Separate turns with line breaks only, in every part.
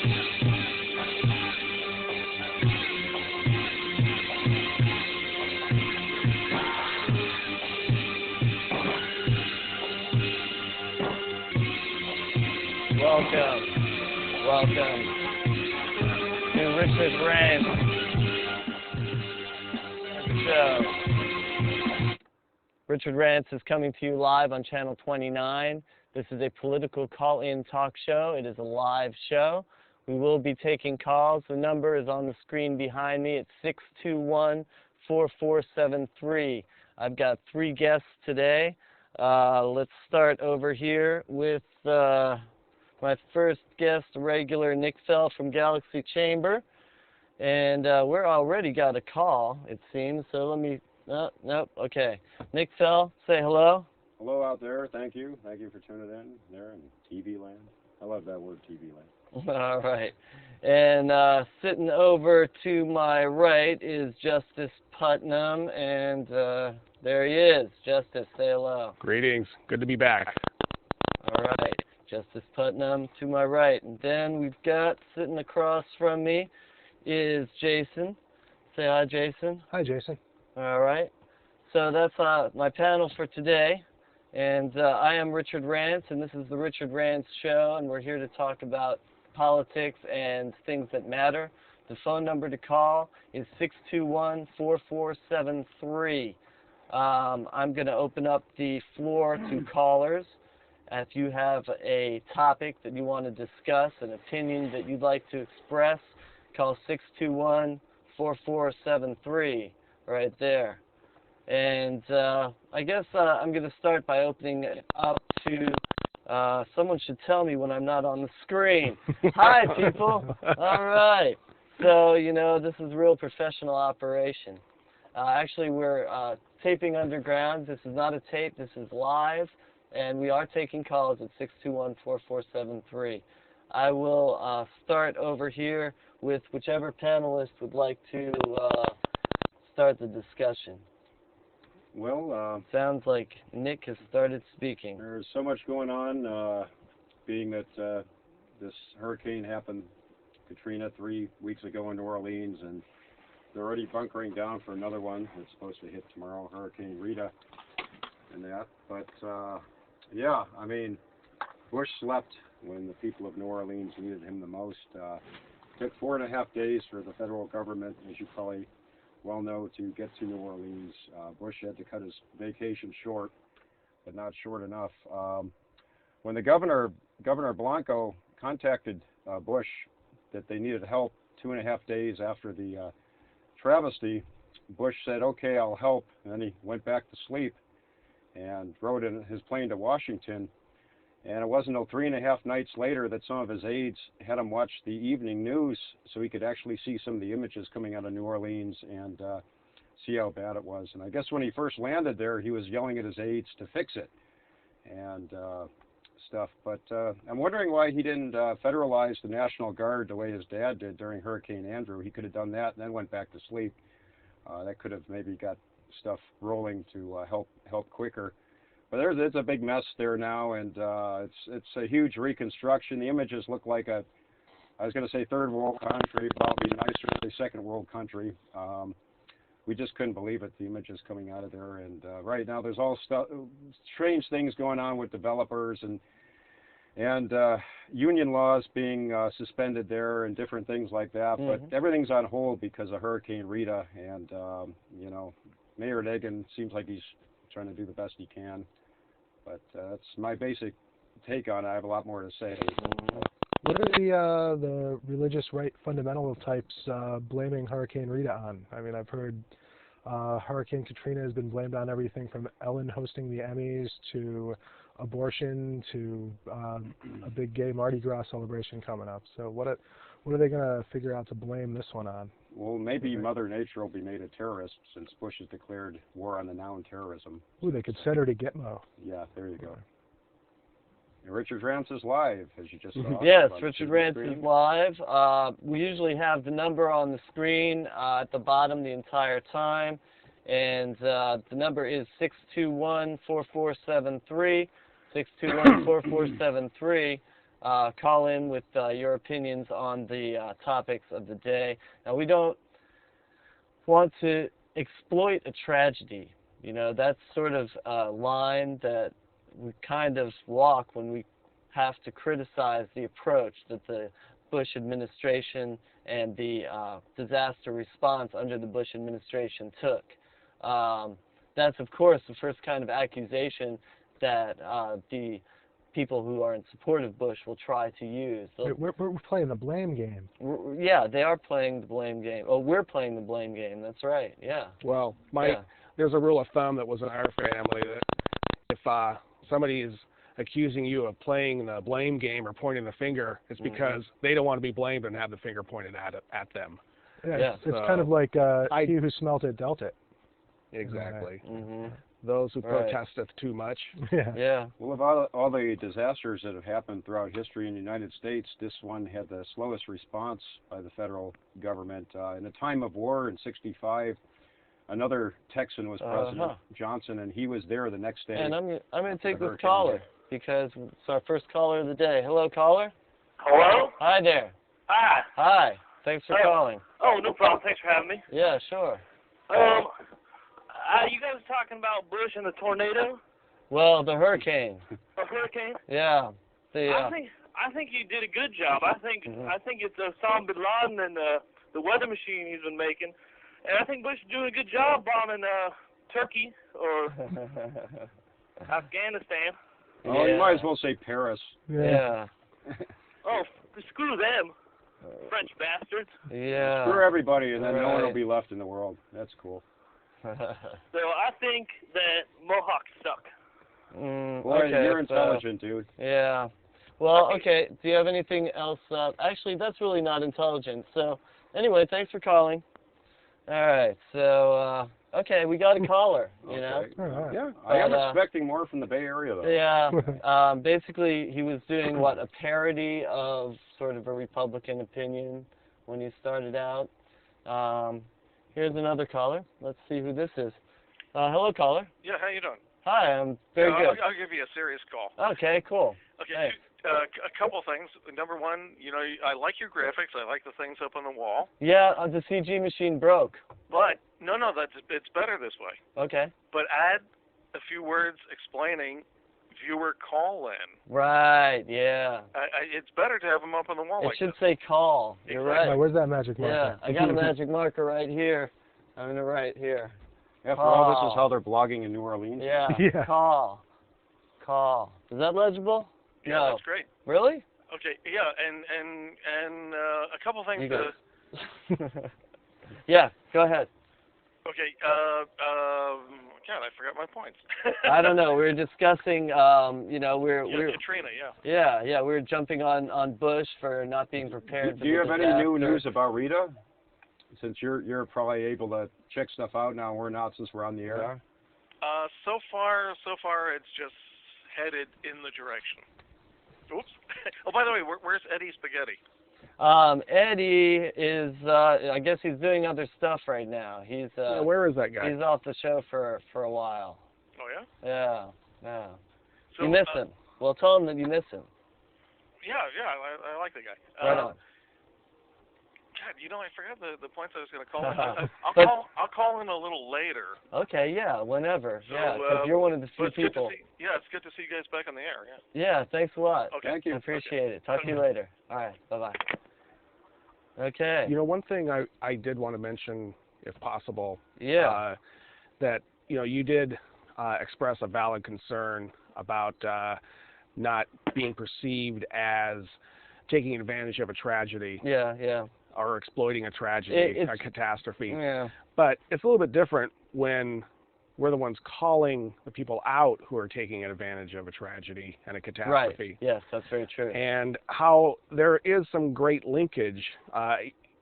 Welcome to Richard Rants show. Richard Rants is coming to you live on Channel 29. This is a political call-in talk show. It is a live show. We will be taking calls. The number is on the screen behind me. It's 621-4473. I've got 3 guests today. Let's start over here with my first guest, regular Nick Fell from Galaxy Chamber. And we're already got a call, it seems. So let me, nope, okay. Nick Fell, say hello.
Hello out there. Thank you. Thank you for tuning in there in TV land. I love that word, TV land.
All right. And sitting over to my right is Justice Putnam. And there he is. Justice, say hello.
Greetings. Good to be back.
All right. Justice Putnam to my right. And then we've got, sitting across from me, is Jason. Say hi, Jason.
Hi, Jason.
All right. So that's my panel for today. And I am Richard Rants, and this is the Richard Rants Show, and we're here to talk about politics and things that matter. The phone number to call is 621-4473. I'm going to open up the floor to callers. If you have a topic that you want to discuss, an opinion that you'd like to express, call 621-4473 right there. And I guess I'm going to start by opening it up to someone should tell me when I'm not on the screen. Hi, people. All right. So, you know, this is a real professional operation. Actually, we're taping underground. This is not a tape. This is live. And we are taking calls at 621-4473. I will start over here with whichever panelist would like to start the discussion.
Well,
sounds like Nick has started speaking.
There's so much going on, being that this hurricane happened, Katrina, 3 weeks ago in New Orleans, and they're already bunkering down for another one that's supposed to hit tomorrow, Hurricane Rita, and that. But yeah, I mean, Bush slept when the people of New Orleans needed him the most. Took 4.5 days for the federal government, as you probably well know, to get to New Orleans. Bush had to cut his vacation short, but not short enough. When the Governor Blanco contacted Bush that they needed help 2.5 days after the travesty, Bush said, "Okay, I'll help," and then he went back to sleep and rode in his plane to Washington. And it wasn't until 3.5 nights later that some of his aides had him watch the evening news so he could actually see some of the images coming out of New Orleans and see how bad it was. And I guess when he first landed there, he was yelling at his aides to fix it and stuff. But I'm wondering why he didn't federalize the National Guard the way his dad did during Hurricane Andrew. He could have done that and then went back to sleep. That could have maybe got stuff rolling to help quicker. But it's a big mess there now, and it's a huge reconstruction. The images look like I was going to say third world country, probably nicer to say second world country. We just couldn't believe it, the images coming out of there. And right now there's all strange things going on with developers and union laws being suspended there and different things like that. Mm-hmm. But everything's on hold because of Hurricane Rita, and you know, Mayor Nagin seems like he's trying to do the best he can. But that's my basic take on it. I have a lot more to say.
What are the religious right fundamental types blaming Hurricane Rita on? I mean, I've heard Hurricane Katrina has been blamed on everything from Ellen hosting the Emmys to abortion to a big gay Mardi Gras celebration coming up. So what are they going to figure out to blame this one on? Well,
maybe Mother Nature will be made a terrorist since Bush has declared war on the noun terrorism.
Ooh, they could send her to Gitmo.
Yeah, there you go. And Richard Rants is live, as you just saw.
Yes, Richard Rants is live. We usually have the number on the screen at the bottom the entire time. And the number is 621-4473, 621-4473. call in with your opinions on the topics of the day. Now, we don't want to exploit a tragedy. You know, that's sort of a line that we kind of walk when we have to criticize the approach that the Bush administration and the disaster response under the Bush administration took. That's, of course, the first kind of accusation that the people who are in support of Bush will try to use.
We're playing the blame game.
Yeah, they are playing the blame game. Oh, we're playing the blame game. That's right. Yeah.
Well, there's a rule of thumb that was in our family that if somebody is accusing you of playing the blame game or pointing the finger, it's because they don't want to be blamed and have the finger pointed at them.
Yeah, it's kind of like he who smelt it dealt it.
Exactly.
Mm-hmm.
Those who protesteth too much.
Yeah.
Well, of all the disasters that have happened throughout history in the United States, this one had the slowest response by the federal government. In a time of war in '65, another Texan was President Johnson, and he was there the next day.
And I'm going to take this caller because it's our first caller of the day. Hello, caller.
Hello?
Hi there.
Hi.
Hi. Thanks for calling.
Oh, no problem. Thanks for having me.
Yeah, sure.
You guys talking about Bush and the tornado?
Well, the hurricane.
A hurricane?
Yeah.
I think you did a good job. I think it's Osama bin Laden and the weather machine he's been making, and I think Bush is doing a good job bombing Turkey or Afghanistan.
Oh, you might as well say Paris.
Yeah.
Oh, screw them, French bastards.
Yeah.
Screw everybody, and then no one will be left in the world. That's cool.
So I think that Mohawks suck.
Boy, you're intelligent, dude.
Yeah. Well, okay. Do you have anything else? Actually, that's really not intelligent. So, anyway, thanks for calling. All right. So, okay, we got a caller. You know.
Yeah. I am expecting more from the Bay Area, though.
Yeah. Basically, he was doing a parody of sort of a Republican opinion when he started out. Here's another caller. Let's see who this is. Hello, caller.
Yeah, how you doing?
Hi, I'm very good.
I'll give you a serious call.
Okay, cool.
Okay, a couple things. Number one, you know, I like your graphics. I like the things up on the wall.
Yeah, the CG machine broke.
But no, it's better this way.
Okay.
But add a few words explaining viewer call-in.
Right. Yeah.
It's better to have them up on the wall.
It
like
should
this.
say call. You're right.
Where's that magic marker?
Yeah, I got a magic marker right here. I'm gonna write here.
After all, this is how they're blogging in New Orleans.
Yeah.
Yeah.
Call. Is that legible?
Yeah,
No.
that's great.
Really?
Okay. Yeah, and a couple things.
Yeah. Go ahead.
Okay. God, I forgot my points.
I don't know. We were discussing. You know, we're
Katrina.
Yeah. Yeah. We were jumping on Bush for not being prepared.
Do you have any new news about Rita? Since you're probably able to check stuff out now, we're not since we're on the air.
So far, it's just headed in the direction. Oops. Oh, by the way, where's Eddie Spaghetti?
Eddie is, I guess he's doing other stuff right now. He's,
where is that guy?
He's off the show for a while.
Oh, yeah?
Yeah.
So,
you miss him. Well, tell him that you miss him.
Yeah, I like the guy.
Right on.
God, you know, I forgot the points I was going to call in. I'll call in a little later.
Okay, yeah, whenever.
So,
yeah, because you're one of the few people.
It's good to see you guys back on the air. Yeah.
Yeah, thanks a lot.
Okay.
Thank you.
I appreciate it. Talk to you later. All right, bye-bye. Okay.
You know, one thing I did want to mention, if possible,
Yeah.
that, you know, you did express a valid concern about not being perceived as taking advantage of a tragedy.
Yeah.
Or exploiting a tragedy, a catastrophe.
Yeah.
But it's a little bit different when we're the ones calling the people out who are taking advantage of a tragedy and a catastrophe.
Right. Yes, that's very true.
And how there is some great linkage.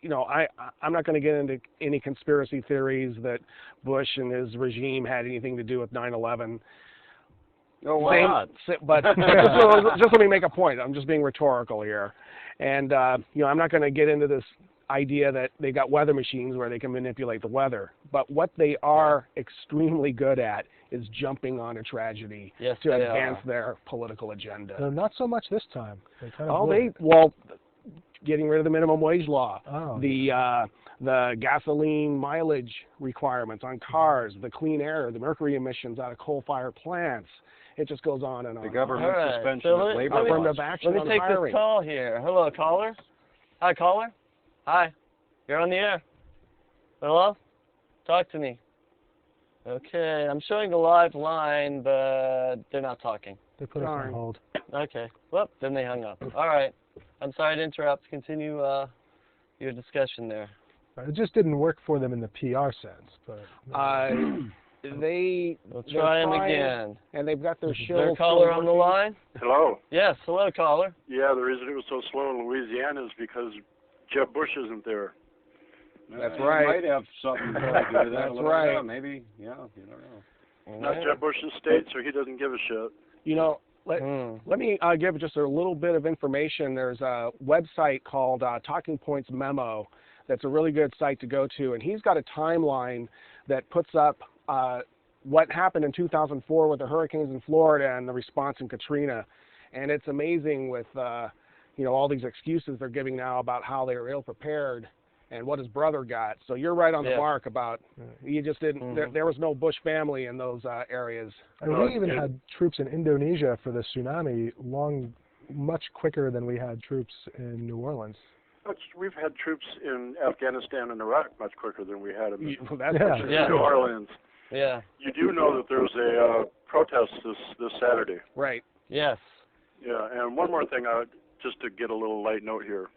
You know, I'm not going to get into any conspiracy theories that Bush and his regime had anything to do with 9/11.
No, why not?
But just let me make a point. I'm just being rhetorical here. And, you know, I'm not going to get into this idea that they got weather machines where they can manipulate the weather. But what they are extremely good at is jumping on a tragedy to advance their political agenda.
No, not so much this time. They kind of
getting rid of the minimum wage law,
Oh.
the gasoline mileage requirements on cars, the clean air, the mercury emissions out of coal-fired plants. It just goes on and on.
The government
Right.
suspension
So
of labor
affirmative
laws.
action
Let me
on
take
hiring.
this call here. Hello, caller. Hi, caller. Hi. You're on the air. Hello? Talk to me. Okay, I'm showing the live line, but they're not talking.
They put us on hold.
Okay. Well, then they hung up. All right. I'm sorry to interrupt. Continue your discussion there.
It just didn't work for them in the PR sense, but
We'll try them again.
And they've got their
Is there a
show.
caller on the line?
Hello.
Yes. Hello, caller.
Yeah, the reason it was so slow in Louisiana is because Jeb Bush isn't there.
That's
It
right.
might have something to do with that.
That's
a little
right.
bit, maybe. Yeah, you don't know.
Not Jeb Bush's state, so he doesn't give a shit.
You know, let me give just a little bit of information. There's a website called Talking Points Memo that's a really good site to go to, and he's got a timeline that puts up what happened in 2004 with the hurricanes in Florida and the response in Katrina. And it's amazing with all these excuses they're giving now about how they were ill-prepared and what his brother got. So you're right on the mark about you just didn't. There was no Bush family in those areas.
And we even had troops in Indonesia for the tsunami much quicker than we had troops in New Orleans.
We've had troops in Afghanistan and Iraq much quicker than we had in
That's
New Orleans.
Yeah.
You do know that there's a protest this Saturday.
Right.
Yes.
Yeah, and one more thing, just to get a little light note here.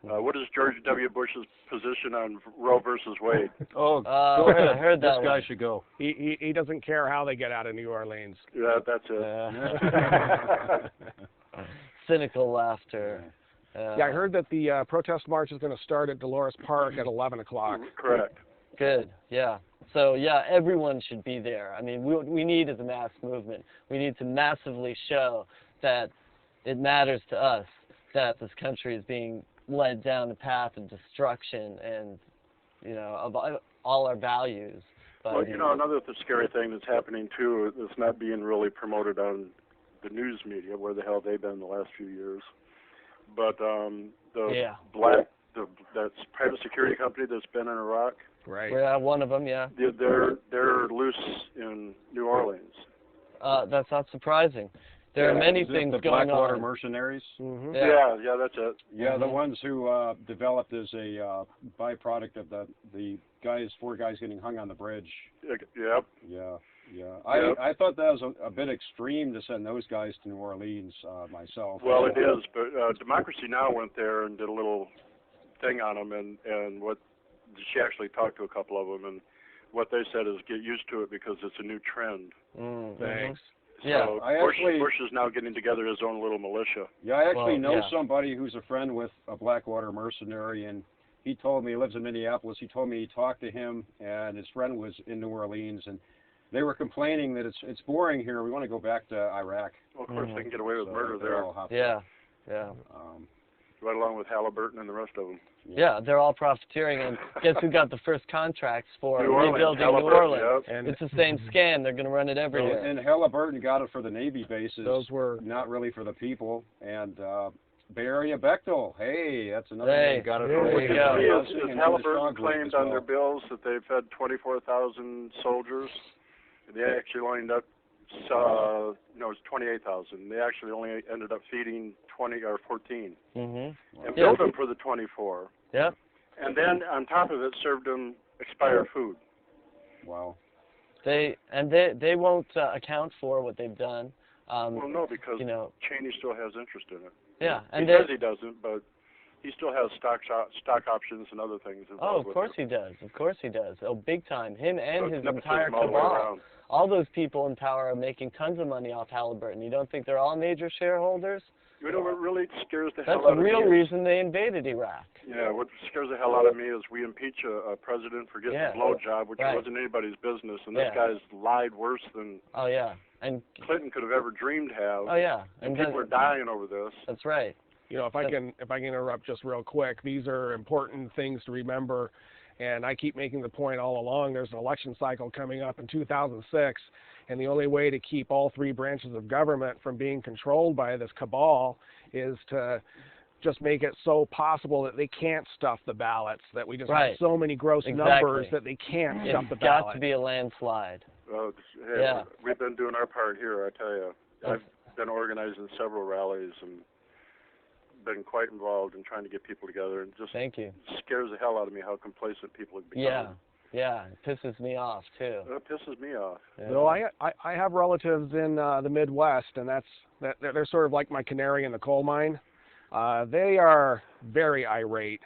What is George W. Bush's position on Roe versus Wade?
Oh,
I heard that.
This guy should go.
He doesn't care how they get out of New Orleans.
Yeah, that's it.
Cynical laughter.
Yeah, I heard that the protest march is going to start at Dolores Park at 11 o'clock.
Correct.
Good. Yeah. So everyone should be there. I mean, we need as a mass movement. We need to massively show that it matters to us that this country is being led down the path of destruction and of all our values. But,
Well, another scary thing that's happening too that's not being really promoted on the news media. Where the hell they've been the last few years? But that private security company that's been in Iraq.
Right.
Yeah, one of them. Yeah.
They're loose in New Orleans.
That's not surprising. There are many things
the
going
Blackwater
on.
mercenaries.
Mm-hmm.
Yeah, that's it.
Yeah, the ones who developed as a byproduct of the four guys getting hung on the bridge.
Yep.
Yeah. I thought that was a bit extreme to send those guys to New Orleans myself.
Well, it is, but Democracy Now! Went there and did a little thing on them, and what she actually talked to a couple of them, and what they said is get used to it because it's a new trend.
Thanks.
Yeah.
So Bush is now getting together his own little militia.
Yeah, I actually know somebody who's a friend with a Blackwater mercenary, and he told me, he lives in Minneapolis, he told me he talked to him, and his friend was in New Orleans, and they were complaining that it's boring here, we want to go back to Iraq.
Well, of course, they can get away with murder there.
Yeah.
Right along with Halliburton and the rest of them.
Yeah, they're all profiteering, and guess who got the first contracts for rebuilding New
Halliburton,
Orleans?
yep.
And it's the same scam. They're going to run it everywhere.
And Halliburton got it for the Navy bases.
Those were
not really for the people. And Bay Area Bechtel, hey, that's another
Hey,
name. Got it
there
for
you go.
Is Halliburton claimed on their bills that they've fed 24,000 soldiers. They actually lined up, it's 28,000. They actually only ended up feeding 20 or 14.
Mm-hmm.
And billed them for the 24.
Yeah.
And then on top of it, served them expired food.
Wow.
They won't account for what they've done.
Well, no, because Cheney still has interest in it.
Yeah, and
he says he doesn't, but he still has stock options and other things.
Oh, of course he does. Of course he does. Oh, big time. Him and his entire
all the way
cabal.
around.
All those people in power are making tons of money off Halliburton. You don't think they're all major shareholders?
You know what really scares the
That's
hell out of me?
That's the real reason they invaded Iraq.
Yeah, what scares the hell out of me is we impeach a president for getting a blowjob, which wasn't anybody's business, and this guy's lied worse than
and
Clinton could have ever dreamed have.
Oh, yeah.
And people are dying over this.
That's right.
You know, if I can interrupt just real quick, these are important things to remember. And I keep making the point all along, there's an election cycle coming up in 2006, and the only way to keep all three branches of government from being controlled by this cabal is to just make it so possible that they can't stuff the ballots, that we just have so many gross numbers that they can't stuff the ballots.
It's got to be a landslide.
Hey, we've been doing our part here, I tell you. I've been organizing several rallies and been quite involved in trying to get people together, and just scares the hell out of me how complacent people have become.
Yeah, it pisses me off too.
It pisses me off.
Yeah. Well, I have relatives in the Midwest, and they're sort of like my canary in the coal mine. They are very irate,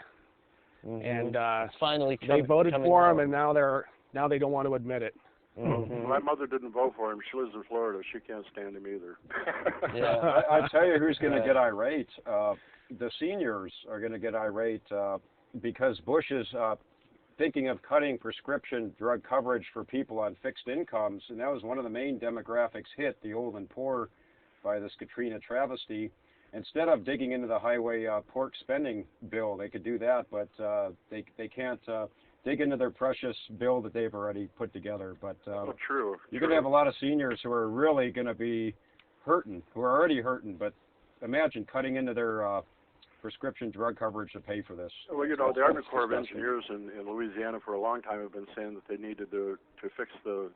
and
finally
they voted for him, and now they don't want to admit it.
My mother didn't vote for him. She lives in Florida. She can't stand him either.
I tell you who's going to get irate. The seniors are going to get irate because Bush is thinking of cutting prescription drug coverage for people on fixed incomes, and that was one of the main demographics hit, the old and poor, by this Katrina travesty. Instead of digging into the highway pork spending bill, they could do that, but they can't dig into their precious bill that they've already put together. But
true.
You're going to have a lot of seniors who are really going to be hurting, who are already hurting, but imagine cutting into their prescription drug coverage to pay for this.
Well, you know, the Army Corps of Engineers in Louisiana for a long time have been saying that they needed to fix the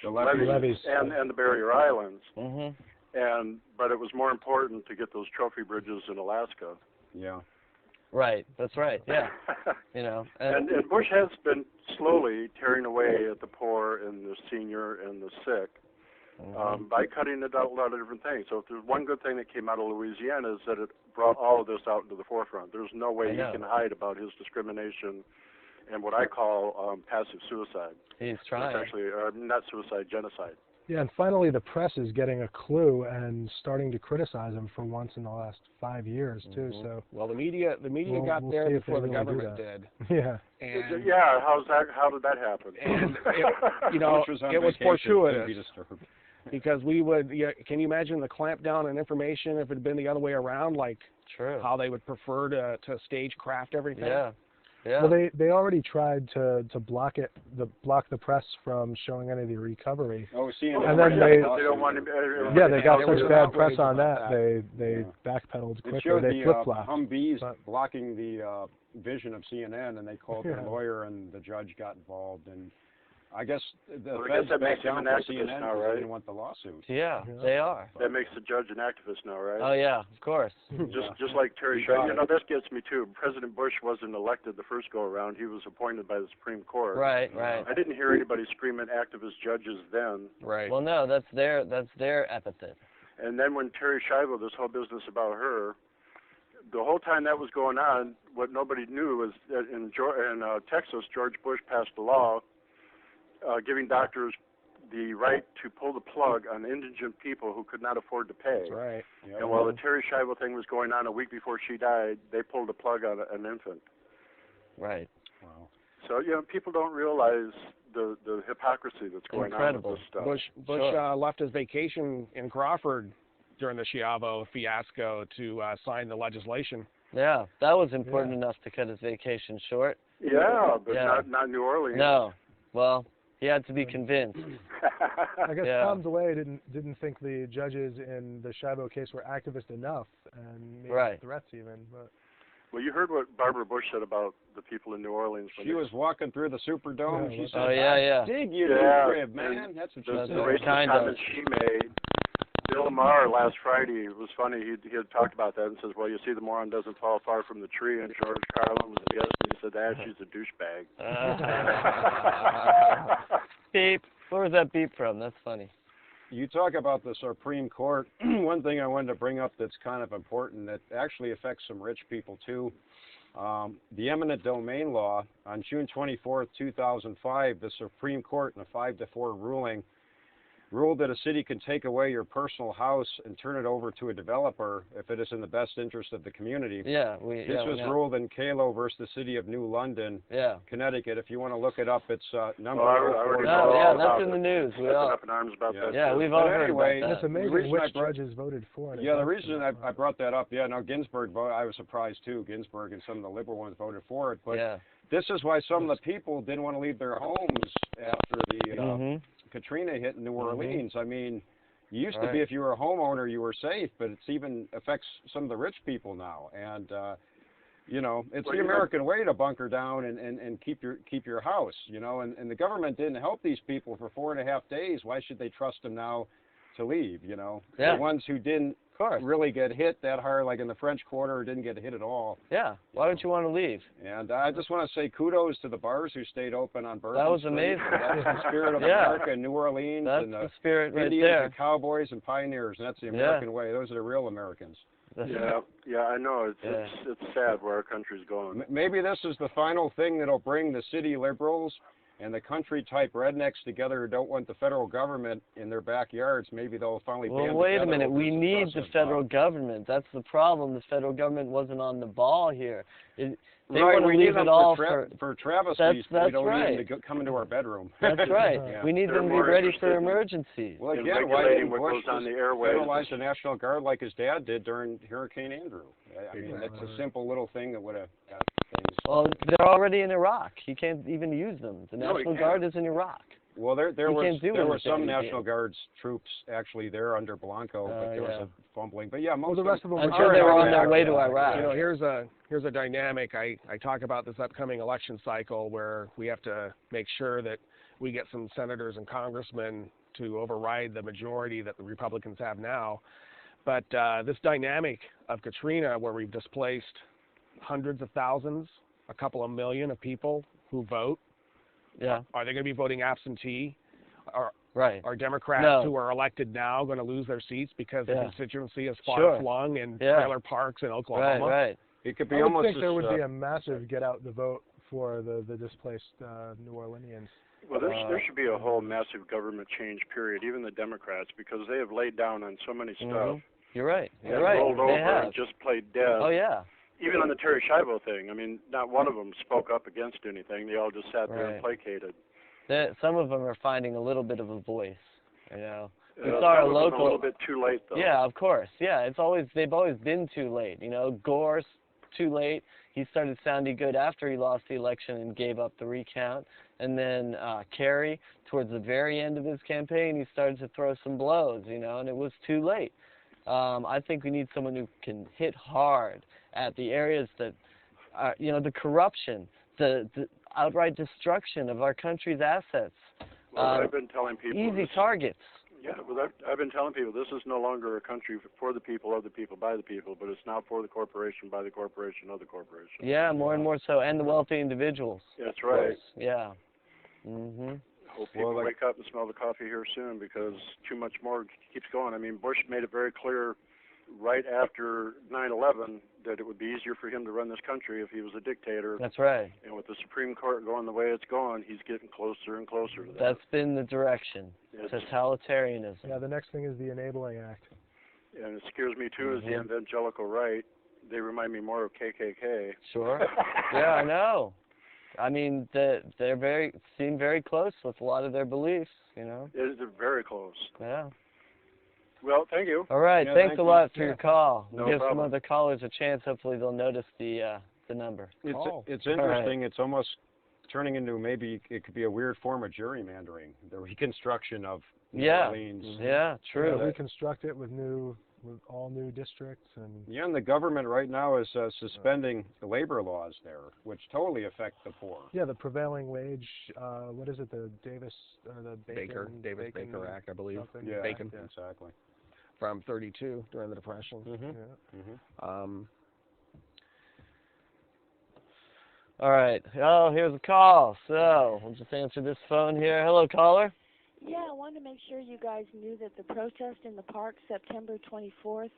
levees and the barrier islands. But it was more important to get those trophy bridges in Alaska.
Yeah.
Right. That's right. Yeah. You know.
And Bush has been slowly tearing away at the poor and the senior and the sick by cutting it out a lot of different things. So if there's one good thing that came out of Louisiana is that it brought all of this out into the forefront. There's no way he can hide about his discrimination and what I call passive suicide.
He's trying.
It's actually not suicide, genocide.
Yeah, and finally the press is getting a clue and starting to criticize him for once in the last 5 years too. So
the media got there before the government did.
Yeah.
And
how did that happen?
And it was fortuitous because we would. Can you imagine the clampdown on information if it had been the other way around? Like how they would prefer to stagecraft everything.
Yeah. Yeah.
Well, they already tried to block the press from showing any of the recovery.
Oh,
and then they
don't want to.
They got such bad press on that. They backpedaled quicker. They flip-flopped.
Humvees blocking the vision of CNN, and they called their lawyer, and the judge got involved. And I guess the feds backed down for CNN
now, right?
They didn't want the lawsuit.
Yeah, they are.
That makes the judge an activist now, right?
Oh yeah, of course.
Just like Terry Schreiber. You know, this gets me too. President Bush wasn't elected the first go around. He was appointed by the Supreme Court.
Right.
I didn't hear anybody screaming activist judges then.
Right.
Well, no, that's their epithet.
And then when Terry Schreiber, this whole business about her, the whole time that was going on, what nobody knew was that in Texas, George Bush passed a law giving doctors the right to pull the plug on indigent people who could not afford to pay.
That's right.
Yeah.
And while the Terry Schreiber thing was going on a week before she died, they pulled the plug on an infant.
Right.
Wow.
So, people don't realize the hypocrisy that's going on with this stuff.
Bush left his vacation in Crawford during the Schiavo fiasco to sign the legislation.
Yeah, that was important enough to cut his vacation short.
Yeah, but not New Orleans.
No. Well, he had to be convinced.
I guess Tom DeLay didn't think the judges in the Schiavo case were activist enough and made threats even. But.
Well, you heard what Barbara Bush said about the people in New Orleans.
She was walking through the Superdome. She said, dig you crib, man. That's what she said.
The racist comments she made. Bill Lamar last Friday, it was funny, he had talked about that and says, well, you see the moron doesn't fall far from the tree, and George Carlin was a guest, and he said, she's a douchebag.
Beep. Where was that beep from? That's funny.
You talk about the Supreme Court. One thing I wanted to bring up that's kind of important that actually affects some rich people too. The eminent domain law on June 24th, 2005, the Supreme Court in a 5-4 ruling ruled that a city can take away your personal house and turn it over to a developer if it is in the best interest of the community.
Yeah,
This was ruled in Kalo versus the city of New London, Connecticut. If you want to look it up, it's number.
That's in the news. We all
up in arms about that.
Yeah, we've all heard about that.
It's amazing which judges voted for it.
Yeah, the reason I brought that up, now Ginsburg voted. I was surprised too. Ginsburg and some of the liberal ones voted for it, but this is why some of the people didn't want to leave their homes after the Katrina hit in New Orleans. I mean, you used to be, if you were a homeowner, you were safe, but it's even affects some of the rich people now. And it's the American way to bunker down and keep your house. And the government didn't help these people for 4.5 days. Why should they trust them now to leave? The ones who didn't really get hit that hard, like in the French Quarter, didn't get hit at all.
Yeah. Why would you want to leave?
And I just want to say kudos to the bars who stayed open on Bourbon
That was
Street.
Amazing.
That's the spirit of America in New Orleans.
That's
and
the spirit right
Indians
there.
and cowboys and pioneers, and that's the American way. Those are the real Americans.
Yeah, I know. It's sad where our country's going.
Maybe this is the final thing that'll bring the city liberals and the country-type rednecks together who don't want the federal government in their backyards. Maybe they'll finally ban
wait a
together
minute.
over
We need the federal government. That's the problem. The federal government wasn't on the ball here. They want to leave it all
for travesties.
That's
we don't
right.
need them to come into our bedroom.
That's right. We need them to be ready for emergencies.
Well, again, why didn't Bush federalize the National Guard like his dad did during Hurricane Andrew? I mean, that's a simple little thing that would have got things.
Well, they're already in Iraq. He can't even use them. The National Guard is in Iraq.
Well, there were some National Guard's troops actually there under Blanco, but there was a fumbling. But most
the rest of them
I'm sure they were on their way to Iraq.
Here's a dynamic. I talk about this upcoming election cycle where we have to make sure that we get some senators and congressmen to override the majority that the Republicans have now. But this dynamic of Katrina, where we've displaced hundreds of thousands, a couple of million of people who vote.
Yeah.
Are they going to be voting absentee? Are Democrats who are elected now going to lose their seats because the constituency is far-flung in trailer parks in Oklahoma?
Right.
It could be
I
almost.
think there would be a massive get out the vote for the displaced New Orleanians.
Well, there should be a whole massive government change period, even the Democrats, because they have laid down on so many stuff.
You're right.
You're right. Rolled over and just played dead.
Oh, yeah.
Even on the Terry Schiavo thing, I mean, not one of them spoke up against anything. They all just sat there and placated.
Some of them are finding a little bit of a voice, We saw
our local. A little bit too late, though.
Yeah, of course. Yeah, they've always been too late. Gore's too late. He started sounding good after he lost the election and gave up the recount. And then Kerry, towards the very end of his campaign, he started to throw some blows, and it was too late. I think we need someone who can hit hard at the areas that, the corruption, the outright destruction of our country's assets.
Well, I've been telling people.
Easy targets.
Yeah, well, I've been telling people this is no longer a country for the people, of the people, by the people, but it's now for the corporation, by the corporation, of the corporation.
Yeah, more and more so, and the wealthy individuals.
That's right.
Yeah. Mhm.
Hope people wake up and smell the coffee here soon, because too much more keeps going. I mean, Bush made it very clear right after 9/11 that it would be easier for him to run this country if he was a dictator.
That's right.
And with the Supreme Court going the way it's gone, he's getting closer and closer to that.
That's been the direction. Totalitarianism.
Yeah, the next thing is the Enabling Act.
And it scares me, too, is the evangelical right. They remind me more of KKK.
Sure. Yeah, I know. I mean, they seem very close with a lot of their beliefs,
They're very close.
Yeah.
Well, thank you.
All right, thanks a lot for your call.
No
Give
problem.
some other callers a chance. Hopefully they'll notice the number.
It's interesting. Right. It's almost turning into, maybe it could be a weird form of gerrymandering, the reconstruction of New Orleans.
Yeah, true.
Reconstruct it with all new districts
and the government right now is suspending the labor laws there, which totally affect the poor.
Yeah, the prevailing wage. What is it? The Davis
Baker Act, I believe.
Something. Yeah,
Bacon.
Yeah. Exactly.
From 32 during the Depression.
All right. Oh, here's a call. So we'll just answer this phone here. Hello, caller.
Yeah, I wanted to make sure you guys knew that the protest in the park, September 24th,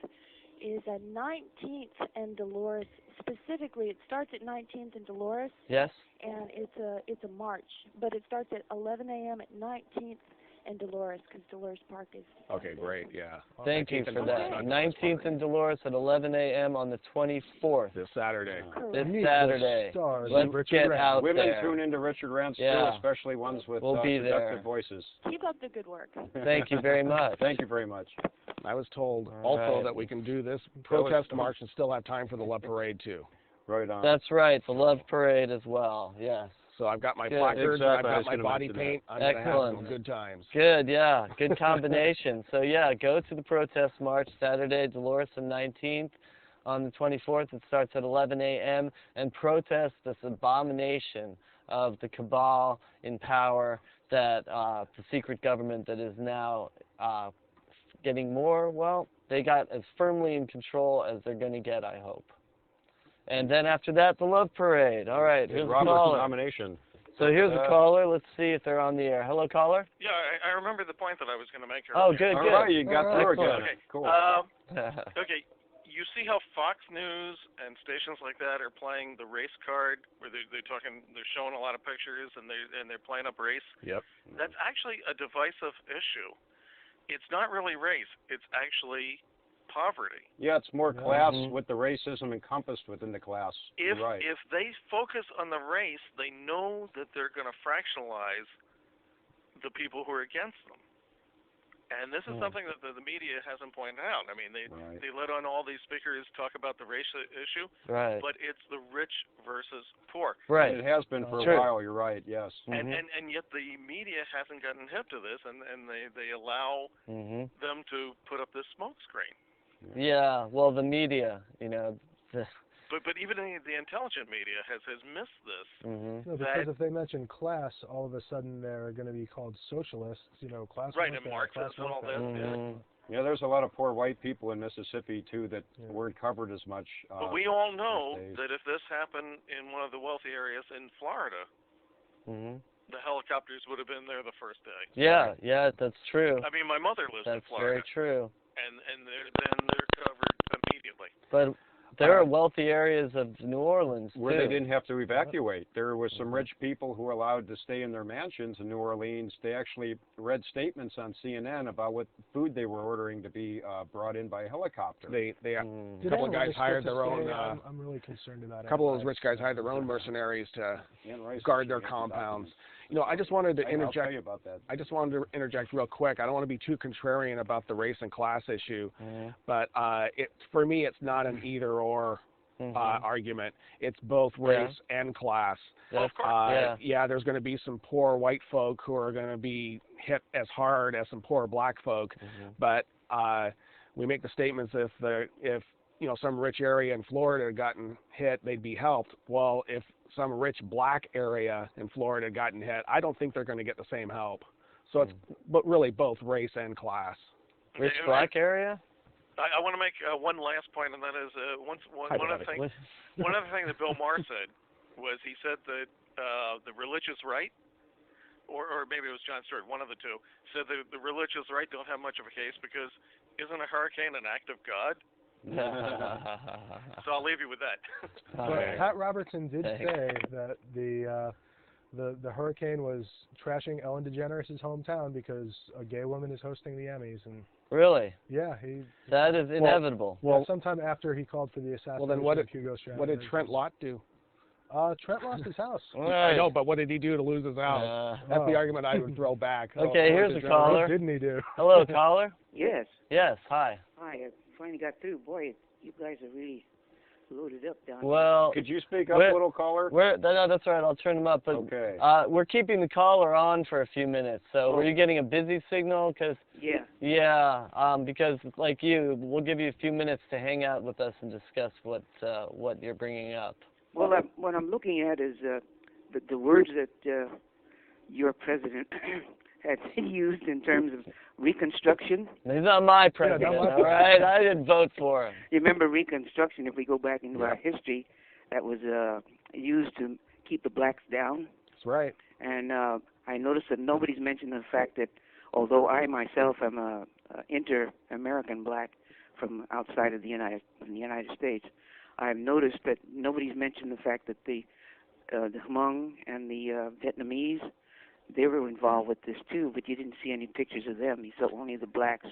is at 19th and Dolores. Specifically, it starts at 19th and Dolores.
Yes.
And it's a march, but it starts at 11 a.m. at 19th and Dolores, because Dolores Park is...
Okay, great, yeah.
Thank you
19th
for
and
that.
Dolores.
19th in Dolores at 11 a.m. on the 24th.
This Saturday.
This
Meet the
Saturday.
stars
Let's
of Richard
get
Rants.
out
Women
there.
tune into Richard Rants too,
Yeah.
especially ones with
We'll be
seductive
there.
voices.
Keep up the good work.
Thank you very much.
Thank you very much.
I was told
All
also
right.
that we can do this protest march and still have time for the love parade too.
Right on.
That's right, the Love Parade as well, yes.
So I've got my
Good.
placards,
Exactly.
I've
I was
got my
gonna
body
mention
paint. I'm going to have
Excellent.
some good times.
Good, yeah, good combination. So yeah, go to the protest march Saturday, Dolores the 19th. On the 24th, it starts at 11 a.m. and protest this abomination of the cabal in power, that the secret government that is now getting more, well, they got as firmly in control as they're going to get, I hope. And then after that, the Love Parade. All right, here's a
Robert's
caller.
nomination.
So here's a caller. Let's see if they're on the air. Hello, caller?
Yeah, I remember the point that I was going to make earlier.
Oh, good,
All
good.
right, you got through
Excellent.
again.
Okay.
Cool.
Okay, you see how Fox News and stations like that are playing the race card, where they're showing a lot of pictures and they're playing up race.
Yep.
That's actually a divisive issue. It's not really race. It's actually poverty.
Yeah, it's more class
Mhm.
with the racism encompassed within the class.
If
You're right.
if they focus on the race, they know that they're going to fractionalize the people who are against them. And this is something that the media hasn't pointed out. I mean, they let on all these speakers talk about the race issue,
Right.
but it's the rich versus poor.
Right.
It has been for
True.
a while. You're right. Yes.
Mhm.
And yet the media hasn't gotten hip to this, and they allow
Mhm.
them to put up this smoke screen.
Yeah. Well, the media, you know.
But even the intelligent media has missed this.
Mhm.
No, because if they mention class, all of a sudden they're going to be called socialists, class
Right,
warfare,
and Marxists and all that.
Mhm.
Yeah, there's a lot of poor white people in Mississippi too that weren't covered as much.
But we all know
these days.
that if this happened in one of the wealthy areas in Florida,
Mhm.
the helicopters would have been there the first day.
Yeah, yeah, that's true.
I mean, my mother lives in
That's
Florida,
very true.
and they're covered immediately.
But there are wealthy areas of New Orleans
where
too.
they didn't have to evacuate. There was some rich people who were allowed to stay in their mansions in New Orleans. They actually read statements on CNN about what food they were ordering to be brought in by helicopter.
They
Did
a couple of
anyone
guys
just
hired
get to
their own.
stay? I'm really concerned about it.
A couple of those rich guys hired their own mercenaries to guard their compounds. I just wanted to
I'll tell
interject.
you about that.
I just wanted to interject real quick. I don't want to be too contrarian about the race and class issue, but for me, it's not an either-or argument. It's both race and class.
Well, of course.
Yeah, there's going to be some poor white folk who are going to be hit as hard as some poor black folk, but we make the statements if some rich area in Florida had gotten hit, they'd be helped. Well, if some rich black area in Florida had gotten hit, I don't think they're going to get the same help. So it's but really both race and class.
Rich black area?
I want to make one last point, and that is one other thing. One other thing that Bill Maher said was he said that the religious right, or maybe it was John Stewart, one of the two, said that the religious right don't have much of a case because isn't a hurricane an act of God? So I'll leave you with that.
But Pat Robertson did say that the hurricane was trashing Ellen DeGeneres' hometown because a gay woman is hosting the Emmys, and
really?
Yeah,
that is inevitable.
Well, sometime after he called for the assassination
then
of Hugo Chavez.
what did Trent Lott do?
Trent lost his house.
I know, but what did he do to lose his house? That's the argument I would throw back.
Okay, here's a caller.
What didn't he do?
Hello, caller.
Yes.
Yes. Hi.
Hi. I finally got through. Boy, you guys are really loaded up down
Well,
could you speak up a little, caller?
No, that's all right. I'll turn him up. But
okay.
We're keeping the caller on for a few minutes. So were you getting a busy signal? Yeah. Because like you, we'll give you a few minutes to hang out with us and discuss what you're bringing up.
Well, what I'm looking at is the words that your president had used in terms of Reconstruction.
He's not my president, all right? I didn't vote for him.
You remember Reconstruction, if we go back into our history, that was used to keep the blacks down.
That's right.
And I noticed that nobody's mentioned the fact that although I myself am a inter-American black from outside of the United States, I've noticed that nobody's mentioned the fact that the Hmong and the Vietnamese, they were involved with this too, but you didn't see any pictures of them. You saw only the blacks.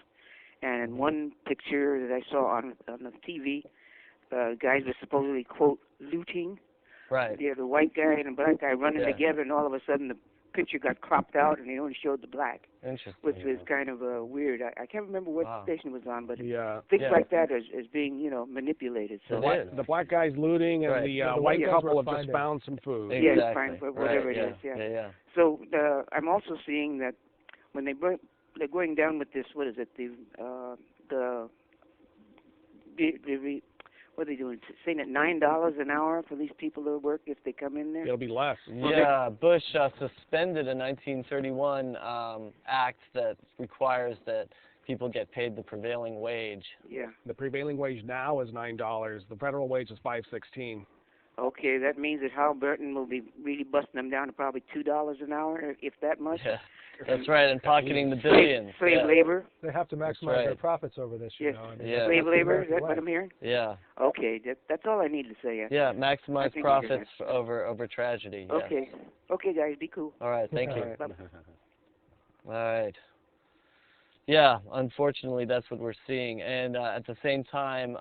And in one picture that I saw on the TV, guys were supposedly, quote, looting.
Right.
The white guy and the black guy running together, and all of a sudden the picture got cropped out, and they only showed the black.
Interesting.
Which was kind of weird. I can't remember what station it was on, but things
Yeah.
like that is being, you know, manipulated. So
The black guy's looting, and the white couple have just found some food.
Exactly.
Yes, fine, whatever it is. Yeah. So I'm also seeing that when they're going down with this, what is it? What are they doing? Saying at $9 an hour for these people to work if they come in there?
It'll be less.
Yeah, Bush suspended a 1931 act that requires that people get paid the prevailing wage.
Yeah.
The prevailing wage now is $9. The federal wage is $5.16.
Okay, that means that Hal Burton will be really busting them down to probably $2 an hour, if that much.
Yeah, that's right, and pocketing the billions.
Slave labor.
They have to maximize their profits over this, you know. I mean,
slave labor, is that what I'm hearing?
Yeah.
Okay, that's all I need to say.
Yeah, maximize profits over tragedy. Yes.
Okay. Okay, guys, be cool.
All right, thank you.
Bye-bye.
All right. Yeah, unfortunately, that's what we're seeing. And at the same time,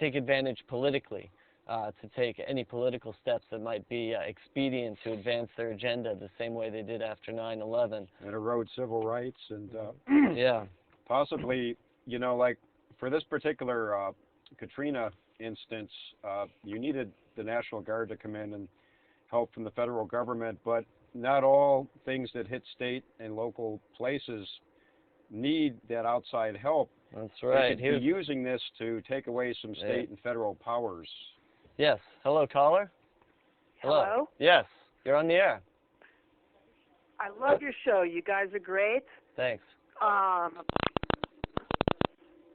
take advantage politically. To take any political steps that might be expedient to advance their agenda the same way they did after 9/11.
And erode civil rights and possibly, you know, like for this particular Katrina instance, you needed the National Guard to come in and help from the federal government, but not all things that hit state and local places need that outside help.
That's right.
They could be using this to take away some state and federal powers.
Yes. Hello, caller.
Hello?
Yes. You're on the air.
I love your show. You guys are great.
Thanks.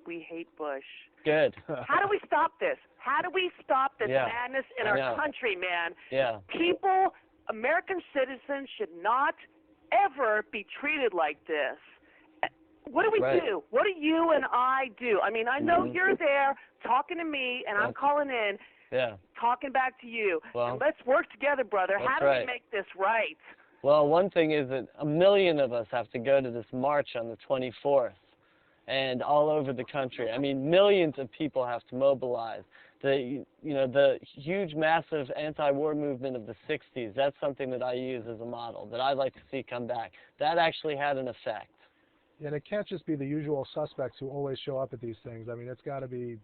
We hate Bush.
Good.
How do we stop this? How do we stop this madness in our country, man?
Yeah.
People, American citizens should not ever be treated like this. What do we do? What do you and I do? I mean, I know you're there talking to me, and I'm calling in.
Yeah.
Talking back to you.
Well,
and let's work together, brother. How do we make this right?
Well, one thing is that 1 million of us have to go to this march on the 24th, and all over the country. I mean, millions of people have to mobilize. The huge, massive anti-war movement of the 60s, that's something that I use as a model, that I'd like to see come back. That actually had an effect.
And it can't just be the usual suspects who always show up at these things. I mean, it's got to be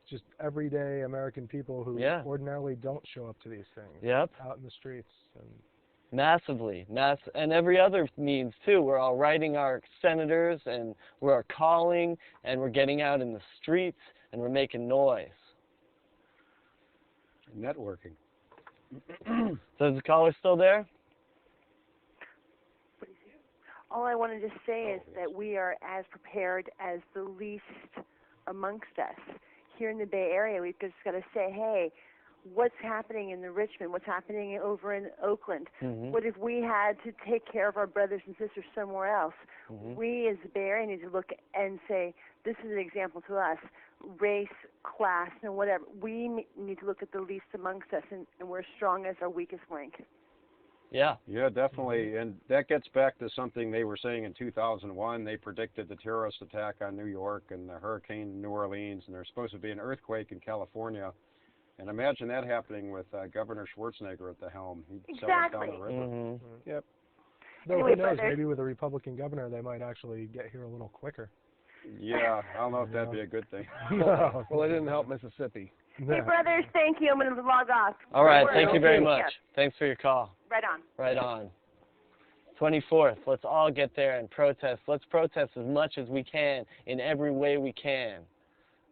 just everyday American people who ordinarily don't show up to these things out in the streets. And
massively, and every other means too. We're all writing our senators, and we're calling, and we're getting out in the streets, and we're making noise.
Networking.
So is the caller still there?
All I wanted to say is that we are as prepared as the least amongst us. Here in the Bay Area, we've just got to say, hey, what's happening in Richmond? What's happening over in Oakland? What if we had to take care of our brothers and sisters somewhere else? We as the Bay Area need to look and say, this is an example to us. Race, class, and whatever. We need to look at the least amongst us, and we're strong as our weakest link.
Yeah, definitely. And that gets back to something they were saying in 2001. They predicted the terrorist attack on New York and the hurricane in New Orleans, and there's supposed to be an earthquake in California. And imagine that happening with Governor Schwarzenegger at the helm. He'd sell us down the river.
Yep. Though who knows, maybe with a Republican governor, they might actually get here a little quicker.
Yeah, I don't know if that'd be a good thing.
No. Well, it didn't help Mississippi.
Hey, brothers, thank you. I'm going to log off.
All right, thank you very much. Thanks for your call.
Right on.
Right on. 24th, let's all get there and protest. Let's protest as much as we can in every way we can.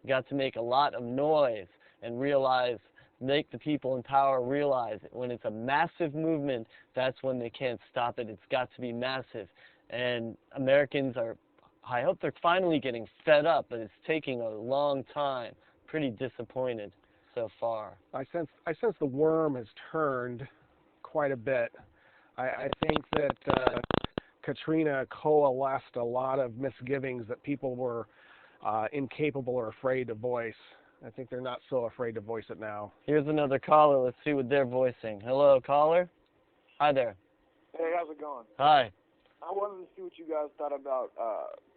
We got to make a lot of noise and make the people in power realize it. When it's a massive movement, that's when they can't stop it. It's got to be massive. And Americans I hope they're finally getting fed up, but it's taking a long time. Pretty disappointed so far.
I sense the worm has turned quite a bit. I think that Katrina coalesced a lot of misgivings that people were incapable or afraid to voice. I think they're not so afraid to voice it now.
Here's another caller. Let's see what they're voicing. Hello, caller. Hi there.
Hey, how's it going?
Hi.
I wanted to see what you guys thought about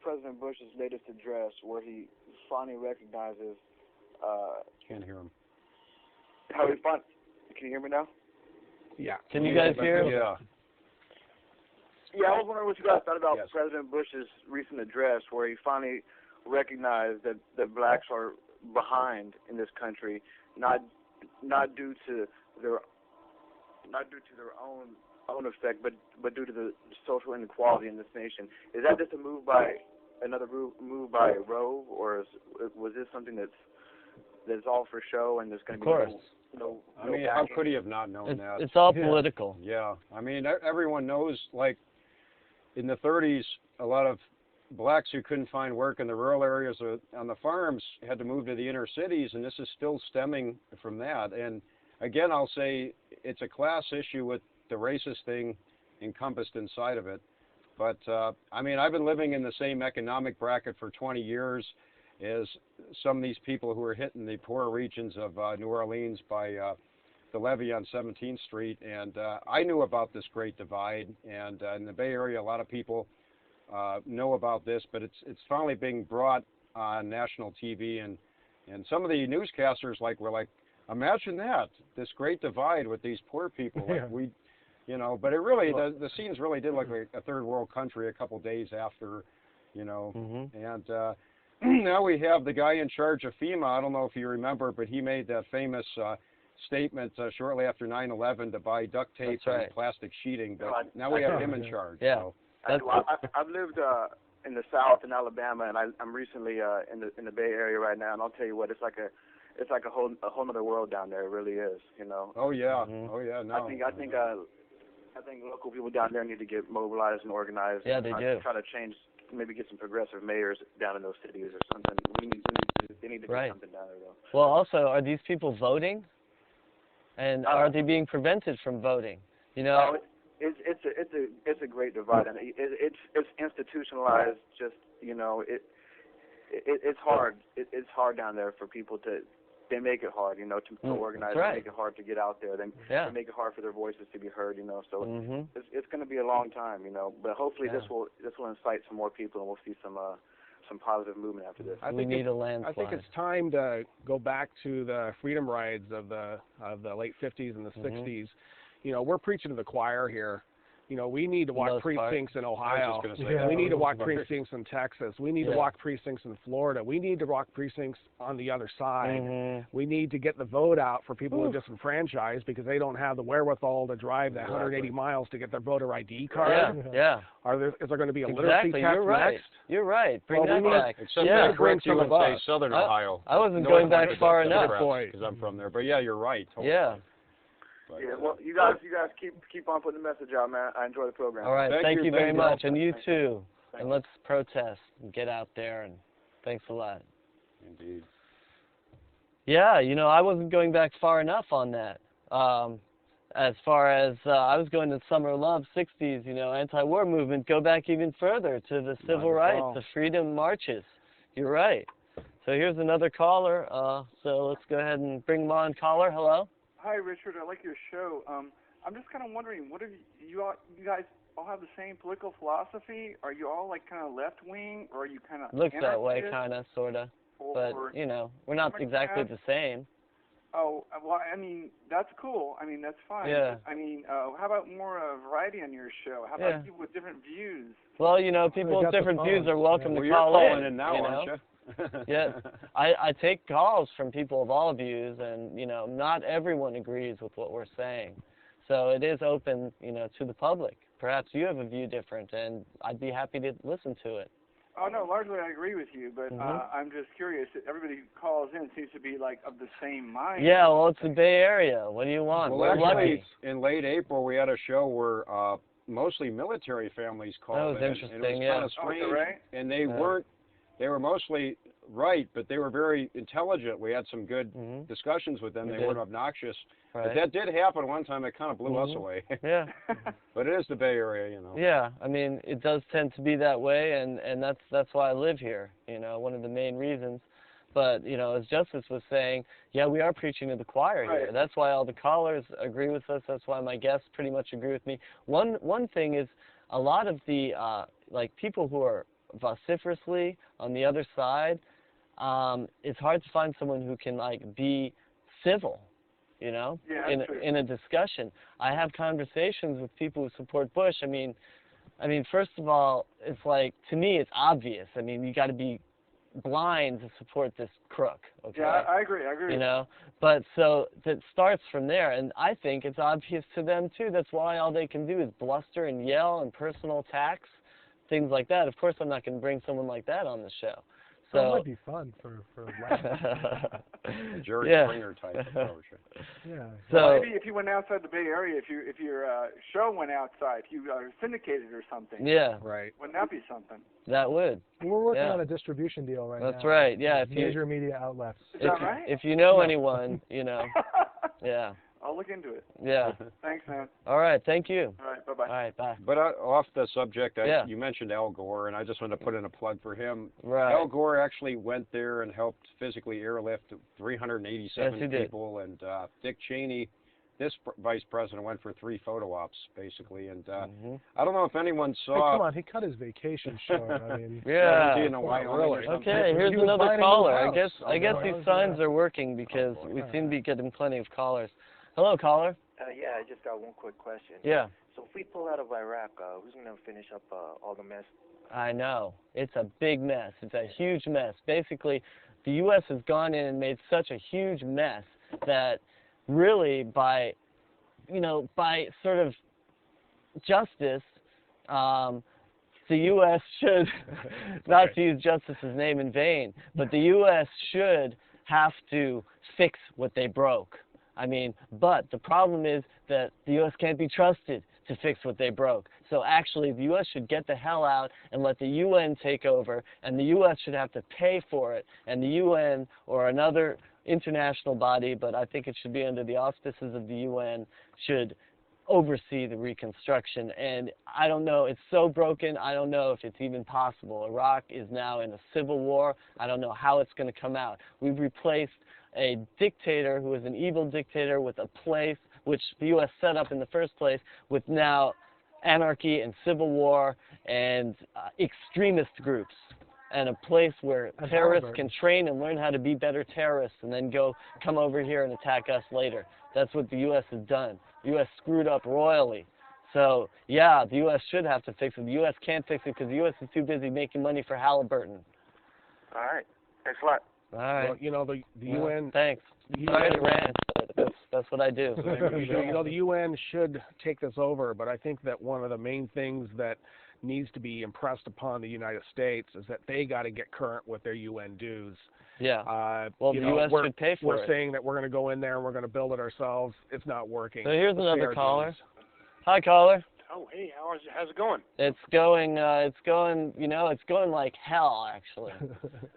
President Bush's latest address, where he finally recognizes.
Can't hear him.
How he can you hear me now?
Yeah.
Can you guys hear?
Yeah.
Yeah, I was wondering what you guys thought about President Bush's recent address, where he finally recognized that blacks are behind in this country, not due to their own effect, but due to the social inequality in this nation. Is that just a move by move by Roe, or was this something that's all for show and there's going to be no
I mean, how could he have not known that?
It's all political.
Yeah. I mean, everyone knows, like, in the 30s, a lot of blacks who couldn't find work in the rural areas or on the farms had to move to the inner cities, and this is still stemming from that. And again, I'll say it's a class issue with the racist thing encompassed inside of it. But, I mean, I've been living in the same economic bracket for 20 years as some of these people who are hitting the poorer regions of New Orleans by the levee on 17th Street. And I knew about this Great Divide. And in the Bay Area, a lot of people know about this, but it's finally being brought on national TV. And some of the newscasters were like, imagine that, this Great Divide with these poor people. Like but it really, the scenes really did look like a third world country a couple days after, and now we have the guy in charge of FEMA. I don't know if you remember, but he made that famous statement shortly after 9/11 to buy duct tape and plastic sheeting, but now we have him in charge.
Yeah.
So.
I've lived in the South in Alabama, and I'm recently in the Bay Area right now, and I'll tell you what, it's like a whole other world down there. It really is,
Oh yeah. Oh yeah. No.
I think local people down there need to get mobilized and organized.
Yeah, they do.
Try to change, maybe get some progressive mayors down in those cities or something. They need to do something down there, though.
Well, also, are these people voting? And are they being prevented from voting?
It's a great divide, and it's institutionalized. Just it's hard. It's hard down there for people to. They make it hard, to organize. They make it hard to get out there. They make it hard for their voices to be heard, So it's going to be a long time, But hopefully this will incite some more people, and we'll see some positive movement after this.
We need a landslide.
I think it's time to go back to the freedom rides of the late 50s and the 60s. We're preaching to the choir here. We need to walk precincts in Ohio. We need to walk precincts in Texas. We need to walk precincts in Florida. We need to walk precincts on the other side. We need to get the vote out for people who are disenfranchised because they don't have the wherewithal to drive that 180 miles to get their voter ID card.
Is
there going to be a literacy test next?
You're right. Bring that back.
Except that correct you and say Southern Ohio.
I wasn't going back far enough.
Because I'm from there. But yeah, you're right. Totally.
Yeah.
But, well, you guys keep on putting the message out, man. I enjoy the program.
All right, thank you very much, and you too. And let's protest and get out there, and thanks a lot.
Indeed.
Yeah, I wasn't going back far enough on that. As far as I was going to Summer Love, 60s, anti-war movement, go back even further to the civil rights, the freedom marches. You're right. So here's another caller. So let's go ahead and bring him on. Caller, hello.
Hi, Richard. I like your show. I'm just kind of wondering, what if you guys all have the same political philosophy? Are you all kind of left wing, or are you kind of
looks that way, kind of, sort of. But we're not exactly the same.
Oh, well, I mean, that's cool. I mean, that's fine.
Yeah.
I mean, how about more variety on your show? How about people with different views?
Well, people with different views are welcome to call in.
Now, aren't you?
Yeah, I take calls from people of all views, and not everyone agrees with what we're saying, so it is open, to the public. Perhaps you have a view different, and I'd be happy to listen to it.
Oh no, largely I agree with you, but I'm just curious. Everybody who calls in seems to be of the same mind.
Yeah, well, it's the Bay Area. What do you want?
Well,
we're
actually,
lucky.
In late April, we had a show where mostly military families called.
That was interesting.
And it was kind of strange,
right?
and they weren't. They were mostly right, but they were very intelligent. We had some good discussions with them. They weren't obnoxious.
Right.
But that did happen one time. It kind of blew us away.
Yeah.
But it is the Bay Area,
Yeah, I mean, it does tend to be that way, and that's why I live here. One of the main reasons. But, you know, as Justice was saying, yeah, we are preaching to the choir here. That's why all the callers agree with us. That's why my guests pretty much agree with me. One thing is a lot of the, like, people who are vociferously on the other side, it's hard to find someone who can, like, be civil, you know, in a discussion. I have conversations with people who support Bush. I mean, first of all, it's like, to me, it's obvious. I mean, you got to be blind to support this crook. Okay?
Yeah, I agree.
You know, but so that starts from there, and I think it's obvious to them too. That's why all they can do is bluster and yell and personal attacks, things like that. Of course, I'm not going to bring someone like that on the show. So
that might be fun for
a Jerry Springer type approach.
Yeah.
So well, maybe if you went outside the Bay Area, if your show went outside, if you are syndicated or something.
Yeah.
Right.
Wouldn't that be something?
That would.
We're working on a distribution deal right now.
That's right. Yeah. If
major media outlets.
Is that right?
If you know anyone, you know. Yeah.
I'll look into it.
Yeah.
Thanks, man.
All right. Thank you.
All right. Bye-bye.
All right. Bye.
But off the subject, you mentioned Al Gore, and I just want to put in a plug for him.
Right.
Al Gore actually went there and helped physically airlift 387 people, and Dick Cheney, this vice president, went for 3 photo ops, basically. And I don't know if anyone saw...
Hey, come on, he cut his vacation short. I mean,
really?
Okay, here's another caller. I guess these signs are working because we seem to be getting plenty of callers. Hello, caller.
Yeah, I just got one quick question.
Yeah.
So if we pull out of Iraq, who's going to finish up all the mess?
I know. It's a big mess. It's a huge mess. Basically, the U.S. has gone in and made such a huge mess that really by sort of justice, the U.S. should, not to use Justice's name in vain, but the U.S. should have to fix what they broke. I mean, but the problem is that the U.S. can't be trusted to fix what they broke. So actually, the U.S. should get the hell out and let the UN take over, and the U.S. should have to pay for it. And the UN or another international body, but I think it should be under the auspices of the UN, should oversee the reconstruction. And I don't know, it's so broken, I don't know if it's even possible. Iraq is now in a civil war. I don't know how it's going to come out. We've replaced a dictator who is an evil dictator with a place which the U.S. set up in the first place, with now anarchy and civil war and extremist groups, and a place where terrorists can train and learn how to be better terrorists and then come over here and attack us later. That's what the U.S. has done. The U.S. screwed up royally. So, yeah, the U.S. should have to fix it. The U.S. can't fix it because the U.S. is too busy making money for Halliburton.
All right. Thanks a lot.
All right.
Well, you know, the UN...
Thanks. Sorry to rant, but that's what I do.
You know, the UN should take this over, but I think that one of the main things that needs to be impressed upon the United States is that they got to get current with their UN dues.
Yeah. Well, the U.S. should pay for it.
We're saying that we're going to go in there and we're going to build it ourselves. It's not working.
So here's another caller. Hi, caller.
Oh, hey, how's it going?
It's going, it's going like hell, actually,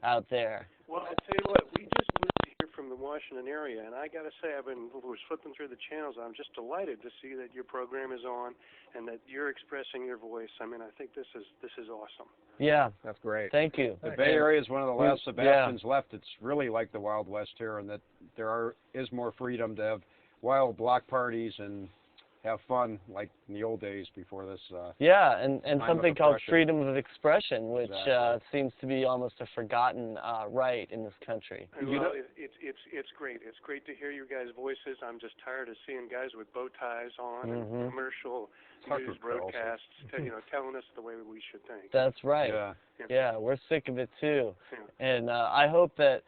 out there.
Well, I tell you what, we just moved here from the Washington area, and I got to say, was flipping through the channels. I'm just delighted to see that your program is on and that you're expressing your voice. I mean, I think this is awesome.
Yeah,
that's great.
Thank you.
The Bay Area is one of the last Sebastians left. It's really like the Wild West here, and that there is more freedom to have wild block parties and have fun like in the old days before this.
And something called freedom of expression, which seems to be almost a forgotten right in this country.
Well, it's great. It's great to hear your guys' voices. I'm just tired of seeing guys with bow ties on and commercial news broadcasts, telling us the way we should think.
That's right. Yeah, we're sick of it too. Yeah. And I hope that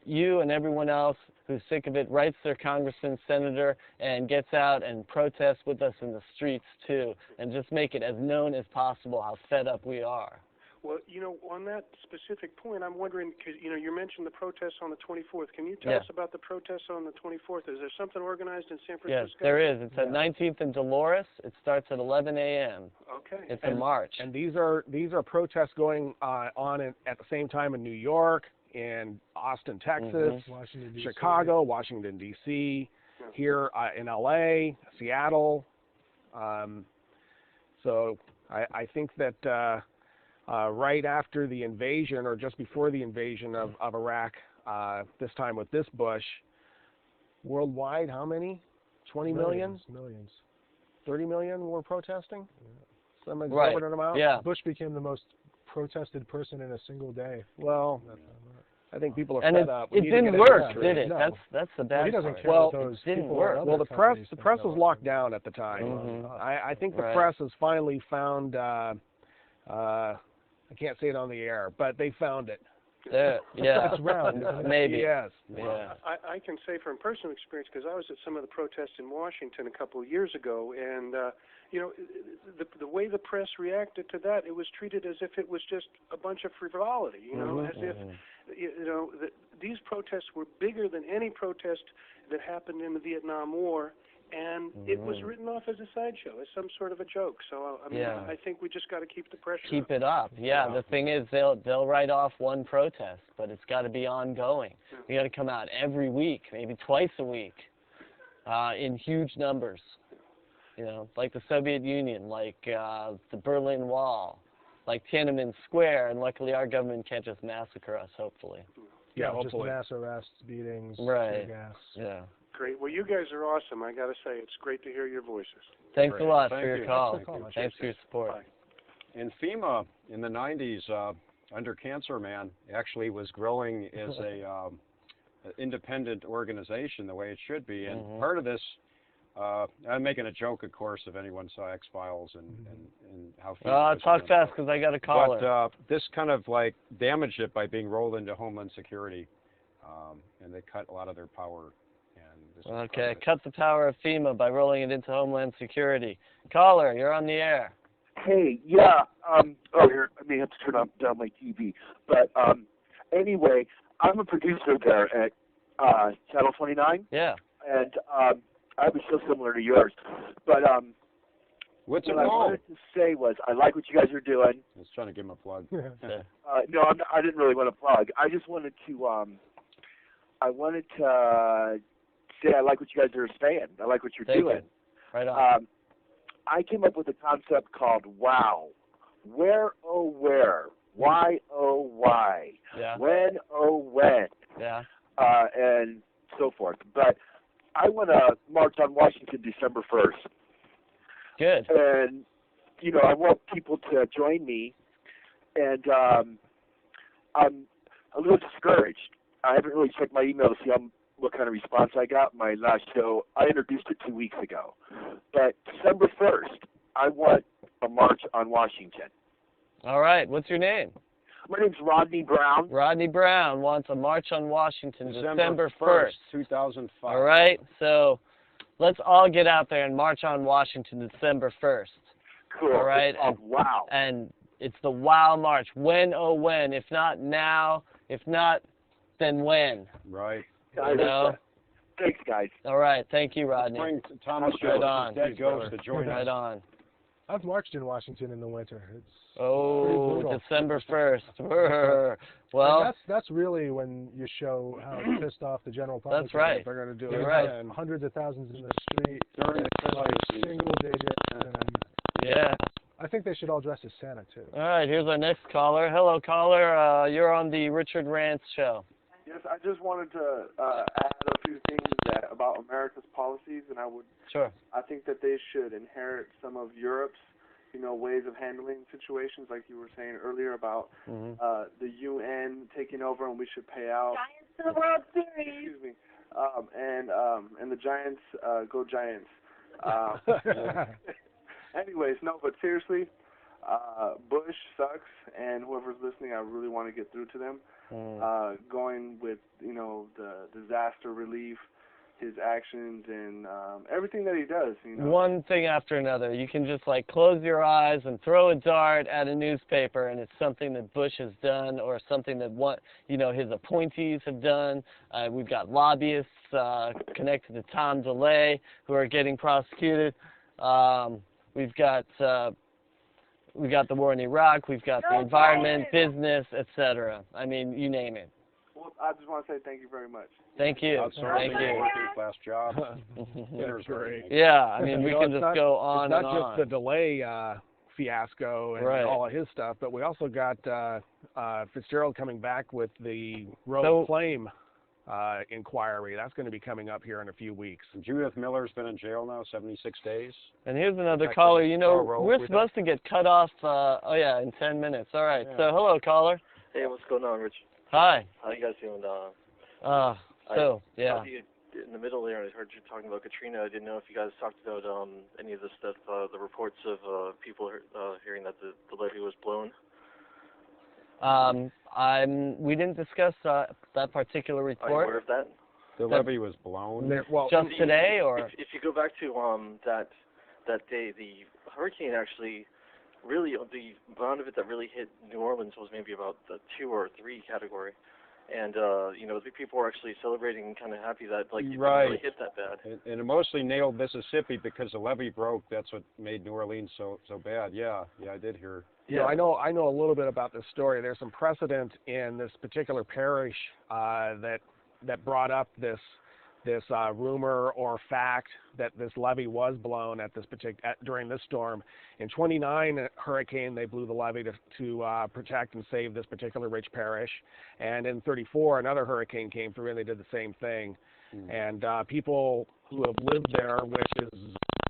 you and everyone else who's sick of it writes their congressman, senator, and gets out and protests with us in the streets too, and just make it as known as possible how fed up we are.
Well, on that specific point, I'm wondering, because, you mentioned the protests on the 24th. Can you tell us about the protests on the 24th? Is there something organized in San Francisco?
Yes, there is. It's at 19th and Dolores. It starts at 11 a.m.
Okay.
It's a march.
And these are protests going on at the same time in New York, in Austin, Texas,
Washington, D.C.
Chicago, Washington, D.C., here in L.A., Seattle. So I think that right after the invasion, or just before the invasion of Iraq, this time with this Bush, worldwide, how many? 20 million?
Millions.
30 million were protesting?
Yeah.
Some exorbitant amount?
Yeah.
Bush became the most protested person in a single day.
Well, I think people are
and
fed up.
It didn't work, did it?
No.
That's the bad
he doesn't
part.
care
Well,
what those
it didn't
people
work.
in
Well,
other
the press
countries
was locked down at the time.
Mm-hmm.
I think the
Right.
press has finally found. I can't say it on the air, but they found it.
Yeah.
It's round.
Maybe.
Yes.
Yeah.
I can say from personal experience, because I was at some of the protests in Washington a couple of years ago, and you know, the way the press reacted to that, it was treated as if it was just a bunch of frivolity, you know, as if, you know, these protests were bigger than any protest that happened in the Vietnam War, and it was written off as a sideshow, as some sort of a joke. So I mean, I think we just got to keep the pressure.
Keep it up. Yeah. The thing is, they'll write off one protest, but it's got to be ongoing. You got to come out every week, maybe twice a week, in huge numbers. You know, like the Soviet Union, like the Berlin Wall, like Tiananmen Square, and luckily our government can't just massacre us, hopefully.
Yeah,
hopefully.
Just mass arrests, beatings,
right.
tear gas.
Yeah.
Great. Well, you guys are awesome. I got to say, it's great to hear your voices.
Thanks
Great.
a lot
Thank
for
you.
your call.
Thanks
for your support.
Bye. In FEMA in the 90s, under Cancer Man actually was growing as a independent organization the way it should be, and part of this. I'm making a joke, of course, if anyone saw X-Files and how.
Talk fast because I got a caller.
But this kind of like damaged it by being rolled into Homeland Security, and they cut a lot of their power. And
okay, cut the power of FEMA by rolling it into Homeland Security. Caller, you're on the air.
Hey, yeah. Here, I may have to turn down my TV, but anyway, I'm a producer there at Channel 29.
Yeah.
And I was so similar to yours, but
what
I wanted to say was I like what you guys are doing.
I was trying to give him a plug.
No, I didn't really want to plug. I just wanted to say I like what you guys are saying. I like what you're doing.
Right on.
I came up with a concept called WOW. Where, oh, where? Why, oh, why?
Yeah.
When, oh, when?
Yeah.
And so forth. But I want to march on Washington December 1st.
Good.
And, you know, I want people to join me. And I'm a little discouraged. I haven't really checked my email to see what kind of response I got. My last show, I introduced it 2 weeks ago. But December 1st, I want a march on Washington.
All right. What's your name?
My name's Rodney Brown.
Rodney Brown wants a march on Washington December 1st,
2005.
All right. So let's all get out there and march on Washington December 1st.
Cool.
All right.
Wow.
And it's the WOW March. When, oh, when? If not now, if not, then when?
Right.
You know?
Thanks, guys.
All right. Thank you, Rodney.
Bring Thomas
right on.
Dead Ghost to join us.
Right on.
I've marched in Washington in the winter.
It's December 1st. Well,
that's really when you show how pissed off the general public.
That's right.
They're going to do
You're
it.
right.
And
hundreds of thousands in the street
during the Christmas season.
Single digits. And
yeah.
I think they should all dress as Santa too.
All right. Here's our next caller. Hello, caller. You're on the Richard Rants show.
Yes, I just wanted to add a few things about America's policies, and I think that they should inherit some of Europe's, ways of handling situations, like you were saying earlier about the UN taking over, and we should pay out.
Giants to the World Series.
Excuse me. And the Giants, go Giants. Anyways, no, but seriously, Bush sucks, and whoever's listening, I really want to get through to them. Going with, the disaster relief, his actions, and everything that he does.
One thing after another. You can just close your eyes and throw a dart at a newspaper, and it's something that Bush has done or something that his appointees have done. We've got lobbyists connected to Tom DeLay who are getting prosecuted. We've got the war in Iraq. We've got the environment, business, etc. I mean, you name it.
Well, I just want to say thank you very much.
Thank you. Thank you.
Working class job.
That's great.
Yeah, I mean, we can just go on and on.
It's not just the delay fiasco and all of his stuff, but we also got Fitzgerald coming back with the Road Flame inquiry. That's going to be coming up here in a few weeks.
Judith Miller's been in jail now 76 days.
And here's another caller. You know, we're supposed to get cut off, in 10 minutes. All right. Yeah. So, hello, caller.
Hey, what's going on, Rich?
Hi.
How you guys doing? In the middle there, I heard you talking about Katrina. I didn't know if you guys talked about any of the stuff, the reports of people hearing that the levee was blown.
We
didn't discuss that particular report.
Are you aware of that?
The levee was blown.
Just today, or
if you go back to that day, the hurricane actually really the amount of it that really hit New Orleans was maybe about the 2 or 3 category. And, the people were actually celebrating and kind of happy that, it didn't really hit that bad.
And it mostly nailed Mississippi because the levee broke. That's what made New Orleans so bad. Yeah, I did hear.
Yeah, I know a little bit about this story. There's some precedent in this particular parish that brought up this rumor or fact that this levee was blown at during this storm. In 29 hurricane, they blew the levee to protect and save this particular rich parish. And in 34, another hurricane came through and they did the same thing. And people who have lived there, which is